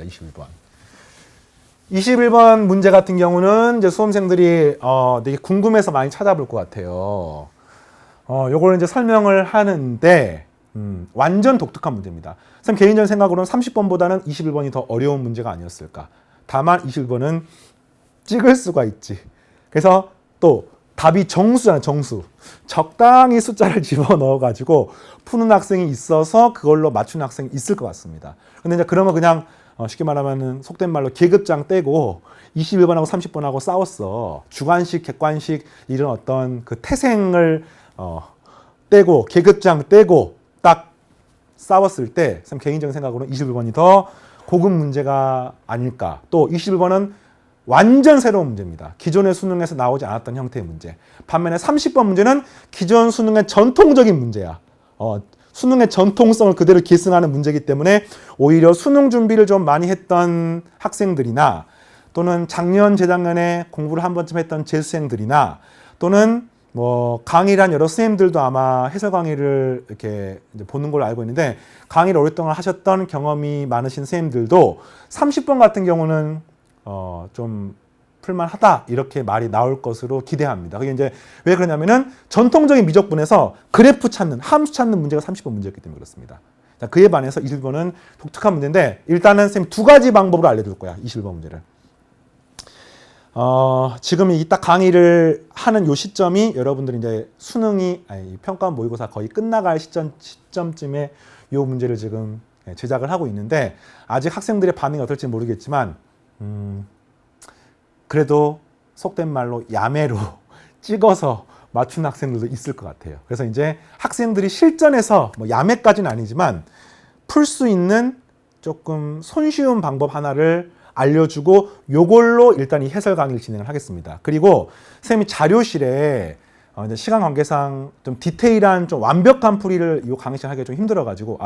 21번. 21번 문제 같은 경우는 이제 수험생들이 되게 궁금해서 많이 찾아볼 것 같아요. 요걸 이제 설명을 하는데 완전 독특한 문제입니다. 선생님 개인적인 생각으로는 30번보다는 21번이 더 어려운 문제가 아니었을까. 다만 21번은 찍을 수가 있지. 그래서 또 답이 정수잖아요, 정수. 적당히 숫자를 집어넣어가지고 푸는 학생이 있어서 그걸로 맞추는 학생이 있을 것 같습니다. 근데 이제 그러면 그냥 쉽게 말하면 속된 말로 계급장 떼고 21번하고 30번하고 싸웠어. 주관식, 객관식 이런 어떤 그 태생을 떼고 계급장 떼고 딱 싸웠을 때 참 개인적인 생각으로는 21번이 더 고급 문제가 아닐까. 또 21번은 완전 새로운 문제입니다. 기존의 수능에서 나오지 않았던 형태의 문제. 반면에 30번 문제는 기존 수능의 전통적인 문제야. 수능의 전통성을 그대로 계승하는 문제이기 때문에 오히려 수능 준비를 좀 많이 했던 학생들이나 또는 작년, 재작년에 공부를 한 번쯤 했던 재수생들이나 또는 뭐 강의를 한 여러 선생님들도 아마 해설 강의를 이렇게 이제 보는 걸로 알고 있는데 강의를 오랫동안 하셨던 경험이 많으신 선생님들도 30번 같은 경우는 좀 풀만하다 이렇게 말이 나올 것으로 기대합니다. 그게 이제 왜 그러냐면은 전통적인 미적분에서 그래프 찾는 함수 찾는 문제가 30번 문제였기 때문에 그렇습니다. 자, 그에 반해서 21번은 독특한 문제인데 일단은 선생님 두 가지 방법으로 알려줄 거야. 21번 문제를. 지금 이 딱 강의를 하는 요 시점이 여러분들이 이제 수능이 평가 모의고사 거의 끝나갈 시점쯤에 요 문제를 지금 제작을 하고 있는데 아직 학생들의 반응이 어떨지 모르겠지만 그래도 속된 말로 야매로 찍어서 맞춘 학생들도 있을 것 같아요. 그래서 이제 학생들이 실전에서 뭐 야매까지는 아니지만 풀 수 있는 조금 손쉬운 방법 하나를 알려주고 요걸로 일단 이 해설 강의를 진행을 하겠습니다. 그리고 선생님이 자료실에 이제 시간 관계상 좀 디테일한 좀 완벽한 풀이를 이 강의 시간 하기가 좀 힘들어가지고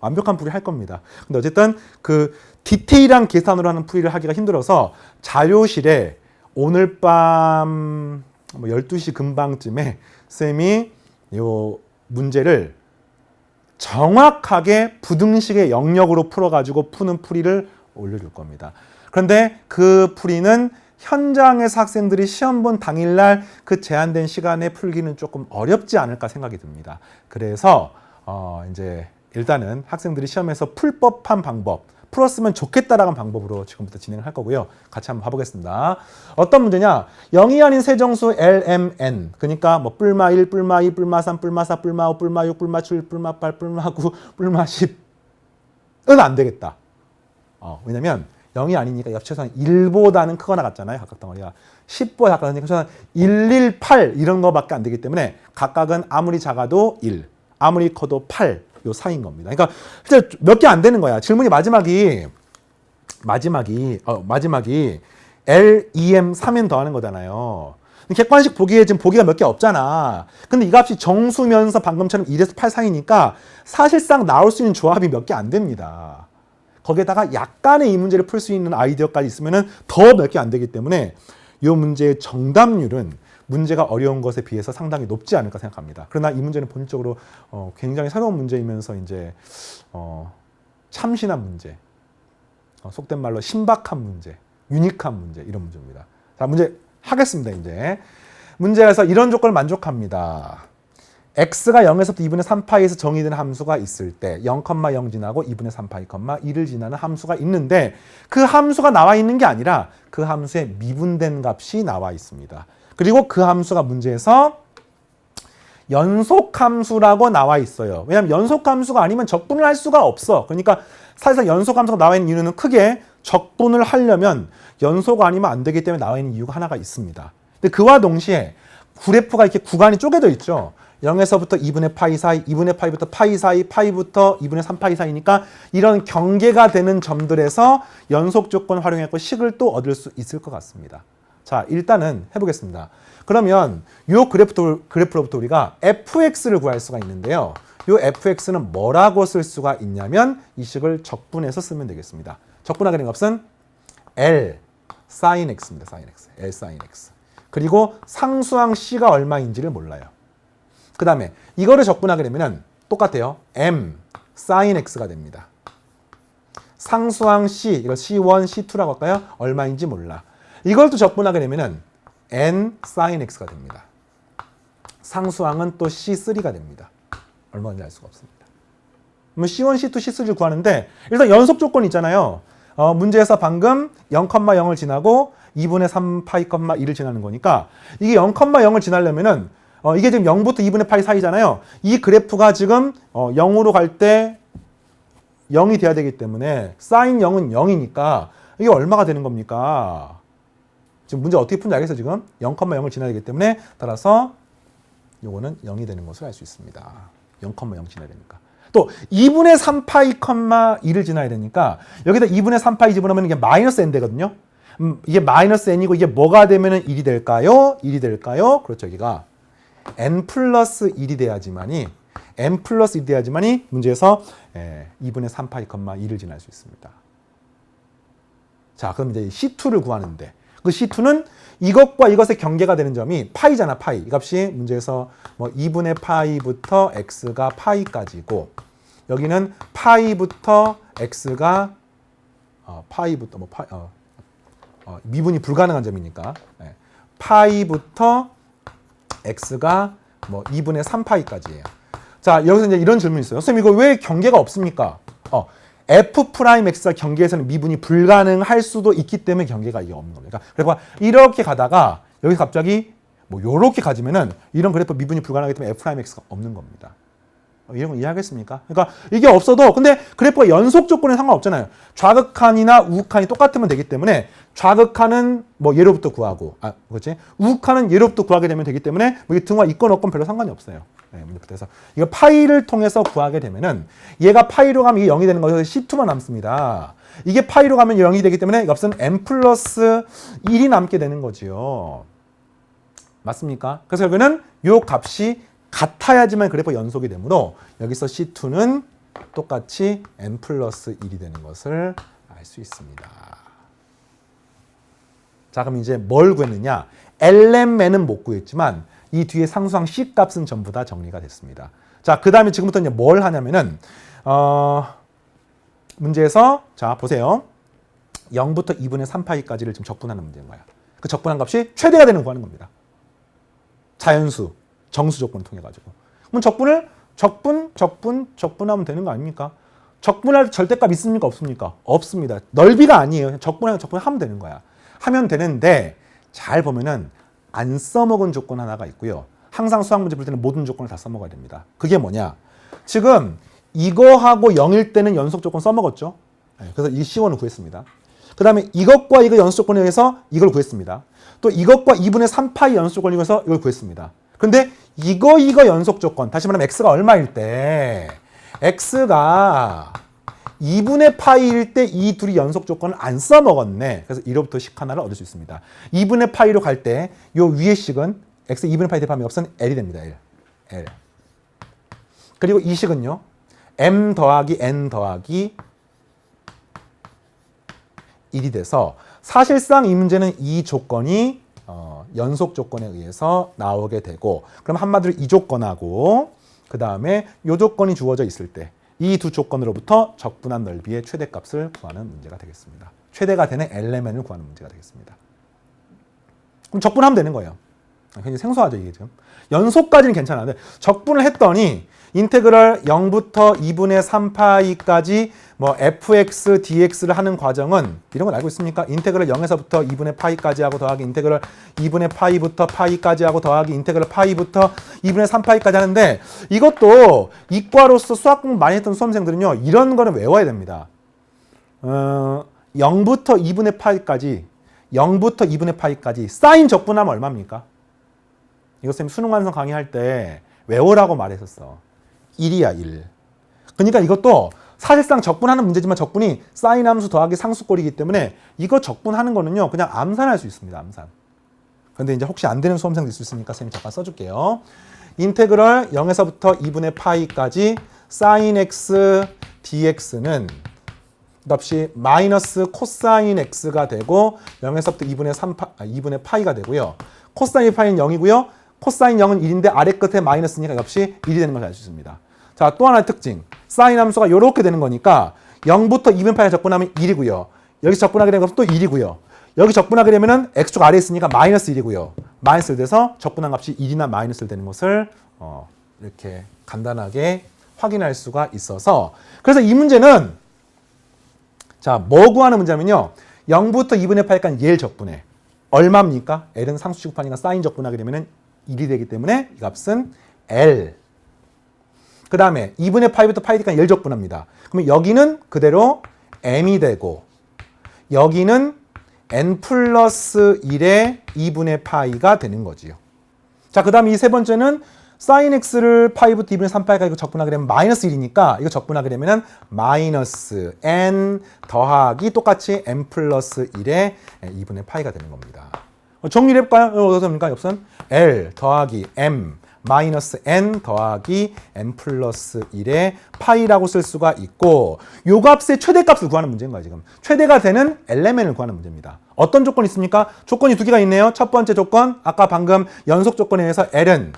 완벽한 풀이 할 겁니다. 근데 어쨌든 그 디테일한 계산으로 하는 풀이를 하기가 힘들어서 자료실에 오늘 밤 12시 금방쯤에 쌤이 요 문제를 정확하게 부등식의 영역으로 풀어가지고 푸는 풀이를 올려줄 겁니다. 그런데 그 풀이는 현장에서 학생들이 시험 본 당일날 그 제한된 시간에 풀기는 조금 어렵지 않을까 생각이 듭니다. 그래서 이제 일단은 학생들이 시험에서 풀 법한 방법, 풀었으면 좋겠다라는 방법으로 지금부터 진행을 할 거고요. 같이 한번 봐보겠습니다. 어떤 문제냐? 0이 아닌 세정수 LMN. 그러니까 뭐 뿔마 1, 뿔마 2, 뿔마 3, 뿔마 4, 뿔마 5, 뿔마 6, 뿔마 7, 뿔마 8, 뿔마 9, 뿔마 10은 안 되겠다. 왜냐면 0이 아니니까 최소한 1보다는 크거나 같잖아요. 각각 덩어리가. 10보다 작거나 최소한 1, 1, 8 이런 거밖에 안 되기 때문에 각각은 아무리 작아도 1, 아무리 커도 8 요 사이인 겁니다. 그러니까 몇 개 안 되는 거야. 질문이 마지막이 L, E, M, 3N 더하는 거잖아요. 객관식 보기에 지금 보기가 몇 개 없잖아. 근데 이 값이 정수면서 방금처럼 1에서 8 사이니까 사실상 나올 수 있는 조합이 몇 개 안 됩니다. 거기에다가 약간의 이 문제를 풀 수 있는 아이디어까지 있으면 더 몇 개 안 되기 때문에 이 문제의 정답률은 문제가 어려운 것에 비해서 상당히 높지 않을까 생각합니다. 그러나 이 문제는 본질적으로 굉장히 새로운 문제이면서 이제 참신한 문제, 속된 말로 신박한 문제, 유니크한 문제 이런 문제입니다. 자, 문제 하겠습니다. 이제 문제에서 이런 조건을 만족합니다. x가 0에서부터 2분의 3파이에서 정의되는 함수가 있을 때 0,0 지나고 2분의 3파이, 2를 지나는 함수가 있는데 그 함수가 나와 있는 게 아니라 그 함수의 미분된 값이 나와 있습니다. 그리고 그 함수가 문제에서 연속함수라고 나와 있어요. 왜냐하면 연속함수가 아니면 적분을 할 수가 없어. 그러니까 사실상 연속함수가 나와 있는 이유는 크게 적분을 하려면 연속 아니면 안 되기 때문에 나와 있는 이유가 하나가 있습니다. 근데 그와 동시에 그래프가 이렇게 구간이 쪼개져 있죠. 0에서부터 2분의 파이 사이, 2분의 파이부터 파이 사이, 파이부터 2분의 3파이 사이니까 이런 경계가 되는 점들에서 연속 조건 활용했고 식을 또 얻을 수 있을 것 같습니다. 자, 일단은 해보겠습니다. 그러면 이 그래프로부터 우리가 fx를 구할 수가 있는데요. 이 fx는 뭐라고 쓸 수가 있냐면 이 식을 적분해서 쓰면 되겠습니다. 적분하게 된 값은 L sin x입니다. sin x, L sin x. 그리고 상수항 c가 얼마인지를 몰라요. 그 다음에 이거를 적분하게 되면 똑같아요. m sin x가 됩니다. 상수항 C, 이걸 C1, C2라고 할까요? 얼마인지 몰라. 이걸 또 적분하게 되면은 n sin x가 됩니다. 상수항은 또 C3가 됩니다. 얼마인지 알 수가 없습니다. 그러면 C1, C2, C3를 구하는데 일단 연속 조건이 있잖아요. 문제에서 방금 0,0을 지나고 2분의 3 파이, 1을 지나는 거니까 이게 0,0을 지나려면은 이게 지금 0부터 2분의 파이 사이잖아요. 이 그래프가 지금 0으로 갈 때 0이 돼야 되기 때문에 사인 0은 0이니까 이게 얼마가 되는 겁니까? 지금 문제 어떻게 푼지 알겠어요, 지금? 0,0을 지나야 되기 때문에 따라서 요거는 0이 되는 것을 알 수 있습니다. 0,0 지나야 되니까. 또 2분의 3파이, 1을 지나야 되니까 여기다 2분의 3파이 집어넣으면 이게 마이너스 n 되거든요. 이게 마이너스 n이고 이게 뭐가 되면은 1이 될까요? 1이 될까요? 그렇죠, 여기가 n 플러스 1이 돼야지만이 n 플러스 1이 돼야지만이 문제에서 2분의 3파이, 1을 지날 수 있습니다. 자, 그럼 이제 C2를 구하는데 그 C2는 이것과 이것의 경계가 되는 점이 파이잖아, 파이. 이 값이 문제에서 뭐 2분의 파이부터 x가 파이까지고 여기는 파이부터 x가 파이부터 뭐 파이 미분이 불가능한 점이니까 파이부터 x가 뭐 2분의 3파이까지예요. 자, 여기서 이제 이런 질문이 있어요. 선생님, 이거 왜 경계가 없습니까? f'x가 경계에서는 미분이 불가능할 수도 있기 때문에 경계가 이게 없는 겁니다. 그러니까 이렇게 가다가 여기 갑자기 뭐 요렇게 가지면은 이런 그래프 미분이 불가능하기 때문에 f'x가 없는 겁니다. 이런 거 이해하겠습니까? 그러니까 이게 없어도 근데 그래프가 연속 조건에 상관없잖아요. 좌극한이나 우극한이 똑같으면 되기 때문에 좌극한은 뭐 예로부터 구하고 그렇지? 우극한은 예로부터 구하게 되면 되기 때문에 뭐 이게 등화 있건 없건 별로 상관이 없어요. 그래서 이거 파이를 통해서 구하게 되면은 얘가 파이로 가면 이게 0이 되는 거여서 C2만 남습니다. 이게 파이로 가면 0이 되기 때문에 이 값은 n 플러스 1이 남게 되는 거지요. 맞습니까? 그래서 여기는 요 값이 같아야지만 그래프가 연속이 되므로 여기서 C2는 똑같이 n 플러스 1이 되는 것을 알 수 있습니다. 자, 그럼 이제 뭘 구했느냐? LMN은 못 구했지만 이 뒤에 상수항 C 값은 전부 다 정리가 됐습니다. 자, 그 다음에 지금부터 이제 뭘 하냐면은 문제에서 자 보세요. 0부터 2분의 3파이까지를 지금 적분하는 문제인 거야. 그 적분한 값이 최대가 되는 거 구하는 겁니다. 자연수, 정수 조건을 통해 가지고. 그럼 적분하면 되는 거 아닙니까? 적분할 절대값 있습니까? 없습니까? 없습니다. 넓이가 아니에요. 적분하면 되는 거야. 하면 되는데 잘 보면은 안 써먹은 조건 하나가 있고요. 항상 수학 문제 풀 때는 모든 조건을 다 써먹어야 됩니다. 그게 뭐냐? 지금 이거하고 0일 때는 연속 조건 써먹었죠. 그래서 이 C1을 구했습니다. 그 다음에 이것과 이거 연속 조건에 의해서 이걸 구했습니다. 또 이것과 2분의 3파이 연속 조건에 의해서 이걸 구했습니다. 그런데 이거 연속 조건, 다시 말하면 x가 얼마일 때 x가 2분의 파이일 때 이 둘이 연속 조건을 안 써먹었네. 그래서 1로부터 식 하나를 얻을 수 있습니다. 2분의 파이로 갈 때 요 위의 식은 x 2분의 파이 대입하면 값은 l이 됩니다. L. 그리고 이 식은요. m 더하기 n 더하기 1이 돼서 사실상 이 문제는 이 조건이 연속 조건에 의해서 나오게 되고 그럼 한마디로 이 조건하고 그 다음에 이 조건이 주어져 있을 때 이 두 조건으로부터 적분한 넓이의 최대값을 구하는 문제가 되겠습니다. 최대가 되는 LMN을 구하는 문제가 되겠습니다. 그럼 적분하면 되는 거예요. 굉장히 생소하죠, 이게 지금. 연속까지는 괜찮은데 적분을 했더니 인테그럴 0부터 2분의 3파이까지 뭐 fx, dx를 하는 과정은 이런 건 알고 있습니까? 인테그럴 0에서부터 2분의 파이까지 하고 더하기 인테그럴 2분의 파이부터 파이까지 하고 더하기 인테그럴 파이부터 2분의 3파이까지 하는데 이것도 이과로서 수학 공부 많이 했던 수험생들은요. 이런 거는 외워야 됩니다. 0부터 2분의 파이까지 0부터 2분의 파이까지 사인 적분하면 얼마입니까? 이거 쌤 수능 완성 강의할 때 외우라고 말했었어. 1이야 1. 그러니까 이것도 사실상 적분하는 문제지만 적분이 사인 함수 더하기 상수꼴이기 때문에 이거 적분하는 거는요 그냥 암산할 수 있습니다. 암산. 그런데 이제 혹시 안 되는 수험생도 있을 수 있으니까 쌤이 잠깐 써줄게요. 인테그럴 0에서부터 2분의 파이까지 사인 x dx는 값이 마이너스 코사인 x가 되고 0에서부터 2분의 파이가 되고요. 코사인 파이는 0이고요. 코사인 0은 1인데 아래 끝에 마이너스니까 값이 1이 되는 걸 알 수 있습니다. 자, 또 하나의 특징. 사인 함수가 이렇게 되는 거니까 0부터 2분의 파이가 적분하면 1이고요. 여기 적분하게 되는 것은 또 1이고요. 여기 적분하게 되면은 x축 아래에 있으니까 마이너스 1이고요. 마이너스 1 돼서 적분한 값이 1이나 마이너스 1 되는 것을 이렇게 간단하게 확인할 수가 있어서, 그래서 이 문제는 자, 뭐 구하는 문제냐면요. 0부터 2분의 파이까지 얘를 적분해. 얼마입니까? L은 상수 취급하니까 사인 적분하게 되면은 1이 되기 때문에 이 값은 L. 그 다음에 2분의 파이부터 파이까지 얘를 적분합니다. 그러면 여기는 그대로 M이 되고 여기는 N 플러스 1의 2분의 파이가 되는 거지요. 자, 그 다음에 이 세 번째는 sin x를 파이부터 2분의 3파이가 이거 적분하게 되면 마이너스 1이니까 이거 적분하게 되면은 마이너스 n 더하기 똑같이 n 플러스 1의 2분의 파이가 되는 겁니다. 정리를 해볼까요? 어디서 됩니까? 옆선 l 더하기 m 마이너스 n 더하기 n 플러스 1의 파이라고 쓸 수가 있고, 요 값의 최대값을 구하는 문제인 거예요. 지금 최대가 되는 엘레멘을 구하는 문제입니다. 어떤 조건이 있습니까? 조건이 두 개가 있네요. 첫 번째 조건, 아까 방금 연속 조건에 의해서 l은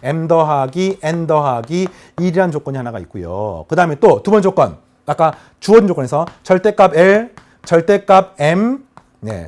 m 더하기 n 더하기 1이라는 조건이 하나가 있고요. 그 다음에 또 두 번째 조건, 아까 주어진 조건에서 절대값 l, 절대값 m,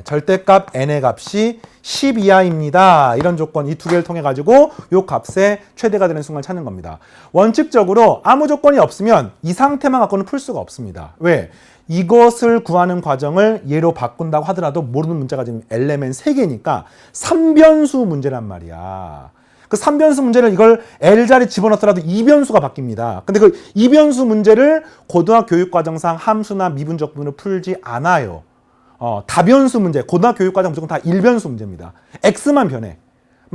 절대값 n의 값이 10 이하입니다. 이런 조건, 이 두 개를 통해 가지고 이 값의 최대가 되는 순간을 찾는 겁니다. 원칙적으로 아무 조건이 없으면 이 상태만 갖고는 풀 수가 없습니다. 왜? 이것을 구하는 과정을 얘로 바꾼다고 하더라도 모르는 문제가 지금 엘레멘 3개니까 3변수 문제란 말이야. 그 3변수 문제를 이걸 L자리 집어넣더라도 2변수가 바뀝니다. 근데 그 2변수 문제를 고등학교 교육과정상 함수나 미분적분으로 풀지 않아요. 다변수 문제, 고등학교 교육과정 무조건 다 1변수 문제입니다. X만 변해.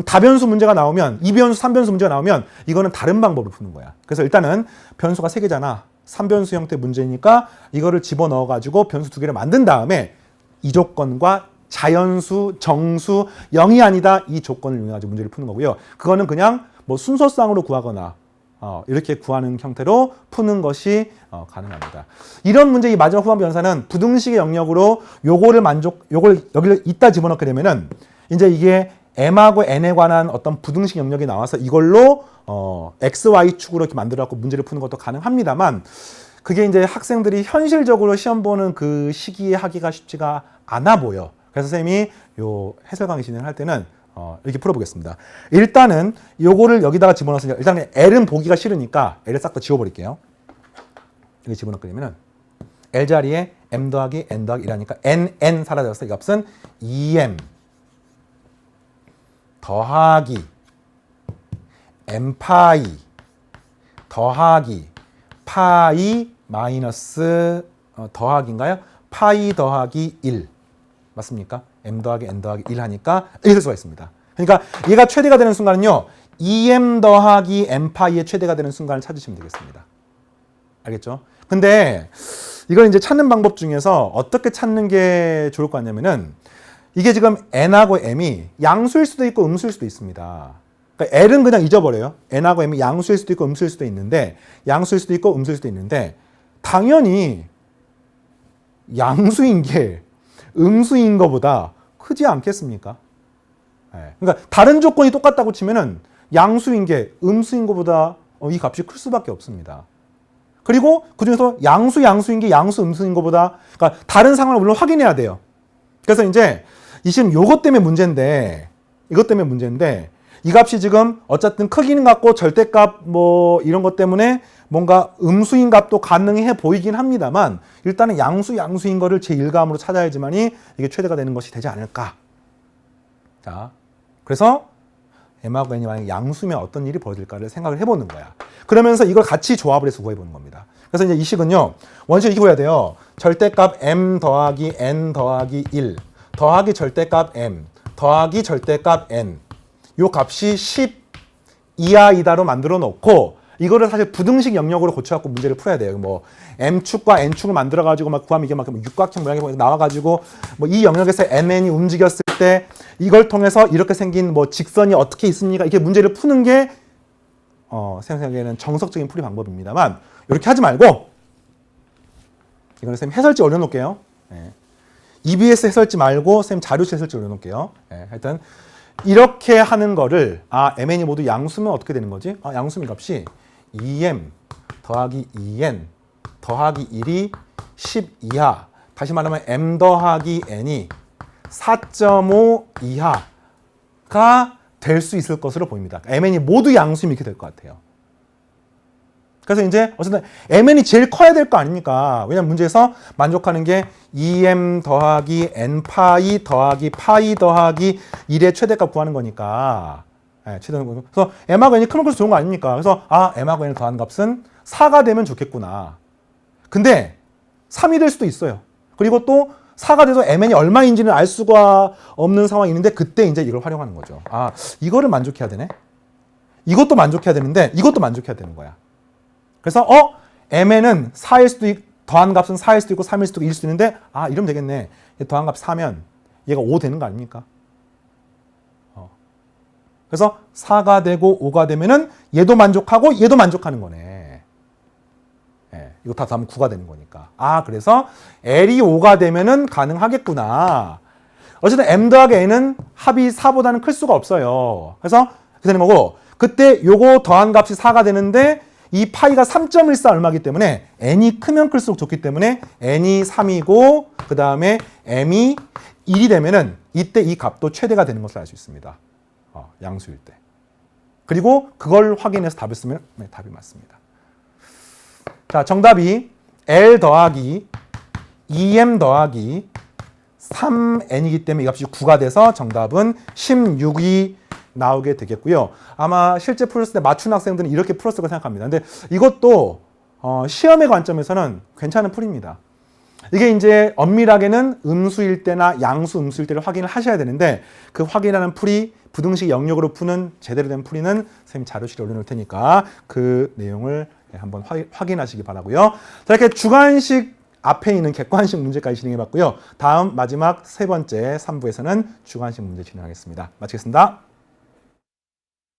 다변수 문제가 나오면, 2변수, 3변수 문제가 나오면 이거는 다른 방법으로 푸는 거야. 그래서 일단은 변수가 3개잖아. 3변수 형태 문제니까 이거를 집어넣어가지고 변수 2개를 만든 다음에 이 조건과 자연수, 정수, 0이 아니다, 이 조건을 이용해서 문제를 푸는 거고요. 그거는 그냥 뭐 순서상으로 구하거나 이렇게 구하는 형태로 푸는 것이 가능합니다. 이런 문제, 이 마지막 후반부 연산은 부등식의 영역으로 요거를 여기를 이따 집어넣게 되면은 이제 이게 m하고 n에 관한 어떤 부등식 영역이 나와서 이걸로 x, y 축으로 이렇게 만들어 갖고 문제를 푸는 것도 가능합니다만, 그게 이제 학생들이 현실적으로 시험 보는 그 시기에 하기가 쉽지가 않아 보여. 그래서 선생님이 요 해설 강의 진행할 때는 이렇게 풀어보겠습니다. 일단은 요거를 여기다가 집어넣었으니까 일단 L은 보기가 싫으니까 L을 싹 다 지워버릴게요. 여기 집어넣게 되면은 L 자리에 M 더하기 N 더하기 1하니까 N 사라졌어. 이 값은 2M 더하기 M 파이 더하기 파이 마이너스 더하기인가요? 파이 더하기 1. 맞습니까? m 더하기 n 더하기 1 하니까 이렇게 쓸 수가 있습니다. 그러니까 얘가 최대가 되는 순간은요, 2m 더하기 m 파이의 최대가 되는 순간을 찾으시면 되겠습니다. 알겠죠? 근데 이걸 이제 찾는 방법 중에서 어떻게 찾는 게 좋을 것 같냐면은, 이게 지금 n하고 m이 양수일 수도 있고 음수일 수도 있습니다. 그러니까 l은 그냥 잊어버려요. n하고 m이 양수일 수도 있고 음수일 수도 있는데, 양수일 수도 있고 음수일 수도 있는데, 당연히 양수인 게 음수인 것보다 크지 않겠습니까? 그러니까 다른 조건이 똑같다고 치면은 양수인 게 음수인 것보다 이 값이 클 수밖에 없습니다. 그리고 그중에서 양수인 게 양수 음수인 것보다, 그러니까 다른 상황을 물론 확인해야 돼요. 그래서 이제 이 지금 요것 때문에 문제인데, 이것 때문에 문제인데, 이 값이 지금 어쨌든 크기는 같고 절대값 뭐 이런 것 때문에 뭔가 음수인 값도 가능해 보이긴 합니다만, 일단은 양수인 거를 제1감으로 찾아야지만이 이게 최대가 되는 것이 되지 않을까. 자, 그래서 m하고 n이 만약에 양수면 어떤 일이 벌어질까를 생각을 해보는 거야. 그러면서 이걸 같이 조합을 해서 구해보는 겁니다. 그래서 이제 이 식은요, 원칙 이렇게 구해야 돼요. 절대값 m 더하기 n 더하기 1 더하기 절대값 m 더하기 절대값 n, 요 값이 10 이하이다로 만들어 놓고, 이거를 사실 부등식 영역으로 고쳐갖고 문제를 풀어야 돼요. 뭐 m축과 n축을 만들어가지고 막 구하면 이게 막 육각형 모양이 나와가지고 뭐 이 영역에서 mn이 움직였을 때 이걸 통해서 이렇게 생긴 뭐 직선이 어떻게 있습니까? 이렇게 문제를 푸는 게 생각에는 정석적인 풀이 방법입니다만, 이렇게 하지 말고 이거는 선생님 해설지 올려놓을게요. EBS 해설지 말고 선생님 자료실 해설지 올려놓을게요. 하여튼 이렇게 하는 거를, mn이 모두 양수면 어떻게 되는 거지? 양수면 값이 2m 더하기 2n 더하기 1이 10 이하. 다시 말하면 m 더하기 n이 4.5 이하가 될 수 있을 것으로 보입니다. mn이 모두 양수이면 이렇게 될 것 같아요. 그래서 이제 어쨌든 mn이 제일 커야 될 거 아닙니까? 왜냐면 문제에서 만족하는 게 2m 더하기 n파이 더하기 파이 더하기 1의 최대값 구하는 거니까. 네, 최대값. 그래서 m하고 n이 크면 클수록 좋은 거 아닙니까? 그래서 m하고 n을 더한 값은 4가 되면 좋겠구나. 근데 3이 될 수도 있어요. 그리고 또 4가 돼서 mn이 얼마인지는 알 수가 없는 상황이 있는데 그때 이제 이걸 활용하는 거죠. 이거를 만족해야 되네. 이것도 만족해야 되는데 이것도 만족해야 되는 거야. 그래서 mn은 4일 수도 있고 더한 값은 4일 수도 있고 3일 수도 있고 1일 수도 있는데 이러면 되겠네. 더한 값 4면 얘가 5 되는 거 아닙니까? 그래서 4가 되고 5가 되면은 얘도 만족하고 얘도 만족하는 거네. 예, 이거 다 더하면 9가 되는 거니까. 그래서 L이 5가 되면은 가능하겠구나. 어쨌든 m 더하기 n은 합이 4보다는 클 수가 없어요. 그래서 그렇게 되는 거고 그때 요거 더한 값이 4가 되는데 이 파이가 3.14 얼마기 때문에 n이 크면 클수록 좋기 때문에 n이 3이고 그 다음에 m이 1이 되면은 이때 이 값도 최대가 되는 것을 알 수 있습니다. 양수일 때. 그리고 그걸 확인해서 답을 쓰면 답이 맞습니다. 자, 정답이 L 더하기 2M 더하기 3N이기 때문에 이 값이 9가 돼서 정답은 16이 나오게 되겠고요. 아마 실제 풀었을 때 맞춘 학생들은 이렇게 풀었을 거 생각합니다. 근데 이것도 시험의 관점에서는 괜찮은 풀입니다. 이게 이제 엄밀하게는 음수일 때나 양수 음수일 때를 확인을 하셔야 되는데 그 확인하는 풀이 부등식 영역으로 푸는 제대로 된 풀이는 선생님 자료실에 올려놓을 테니까 그 내용을 한번 확인하시기 바라고요. 자, 이렇게 주관식 앞에 있는 객관식 문제까지 진행해봤고요. 다음 마지막 세 번째 3부에서는 주관식 문제 진행하겠습니다. 마치겠습니다.